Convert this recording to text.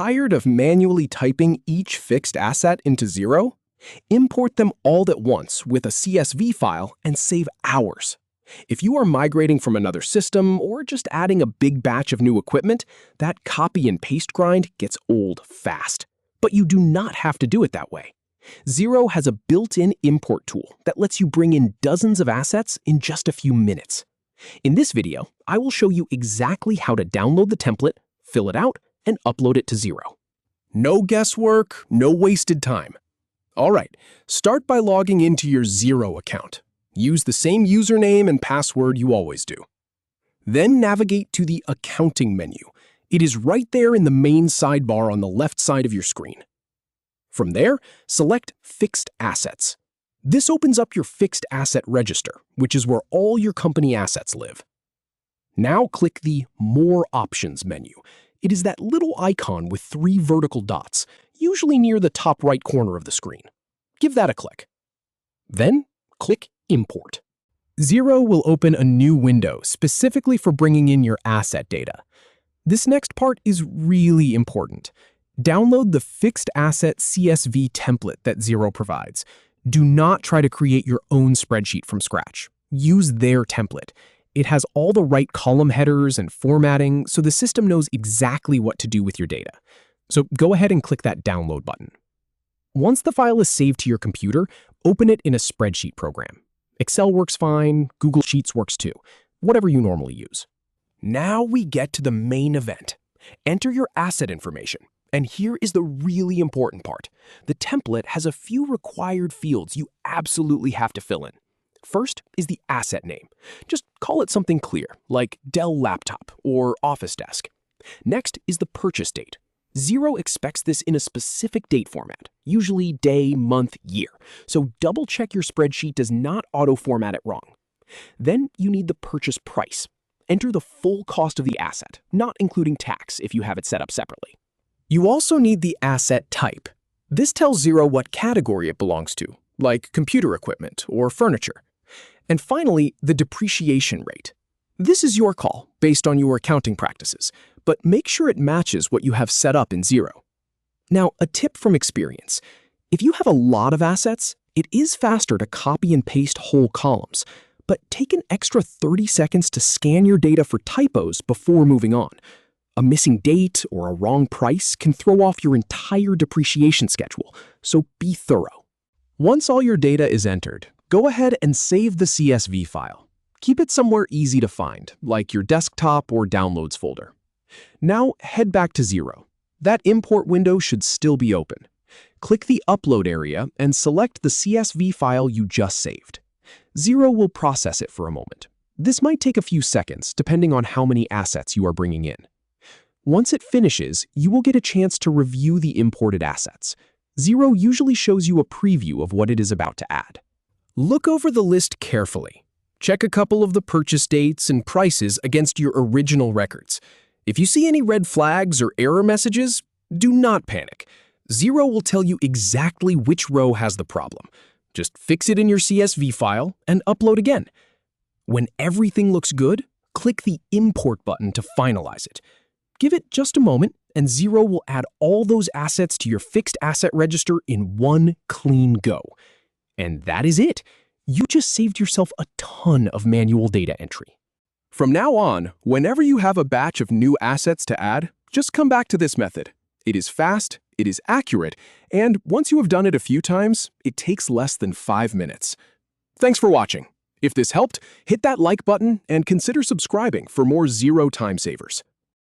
Tired of manually typing each fixed asset into Xero? Import them all at once with a CSV file and save hours. If you are migrating from another system or just adding a big batch of new equipment, that copy and paste grind gets old fast. But you do not have to do it that way. Xero has a built-in import tool that lets you bring in dozens of assets in just a few minutes. In this video, I will show you exactly how to download the template, fill it out, and upload it to Xero. No guesswork, no wasted time. All right, start by logging into your Xero account. Use the same username and password you always do. Then navigate to the Accounting menu. It is right there in the main sidebar on the left side of your screen. From there, select Fixed Assets. This opens up your fixed asset register, which is where all your company assets live. Now click the More Options menu. It is that little icon with 3 vertical dots, usually near the top right corner of the screen. Give that a click. Then click Import. Xero will open a new window specifically for bringing in your asset data. This next part is really important. Download the fixed asset CSV template that Xero provides. Do not try to create your own spreadsheet from scratch. Use their template. It has all the right column headers and formatting, so the system knows exactly what to do with your data. So go ahead and click that download button. Once the file is saved to your computer, open it in a spreadsheet program. Excel works fine, Google Sheets works too, whatever you normally use. Now we get to the main event. Enter your asset information. And here is the really important part. The template has a few required fields you absolutely have to fill in. First is the asset name. Just call it something clear, like Dell laptop or Office desk. Next is the purchase date. Xero expects this in a specific date format, usually day, month, year. So double check your spreadsheet does not auto-format it wrong. Then you need the purchase price. Enter the full cost of the asset, not including tax if you have it set up separately. You also need the asset type. This tells Xero what category it belongs to, like computer equipment or furniture. And finally, the depreciation rate. This is your call, based on your accounting practices, but make sure it matches what you have set up in Xero. Now, a tip from experience. If you have a lot of assets, it is faster to copy and paste whole columns, but take an extra 30 seconds to scan your data for typos before moving on. A missing date or a wrong price can throw off your entire depreciation schedule, so be thorough. Once all your data is entered, go ahead and save the CSV file. Keep it somewhere easy to find, like your desktop or downloads folder. Now head back to Xero. That import window should still be open. Click the Upload area and select the CSV file you just saved. Xero will process it for a moment. This might take a few seconds, depending on how many assets you are bringing in. Once it finishes, you will get a chance to review the imported assets. Xero usually shows you a preview of what it is about to add. Look over the list carefully. Check a couple of the purchase dates and prices against your original records. If you see any red flags or error messages, do not panic. Xero will tell you exactly which row has the problem. Just fix it in your CSV file and upload again. When everything looks good, click the Import button to finalize it. Give it just a moment, and Xero will add all those assets to your fixed asset register in one clean go. And that is it. You just saved yourself a ton of manual data entry. From now on, whenever you have a batch of new assets to add, just come back to this method. It is fast, it is accurate, and once you have done it a few times, it takes less than 5 minutes. Thanks for watching. If this helped, hit that like button and consider subscribing for more Xero time savers.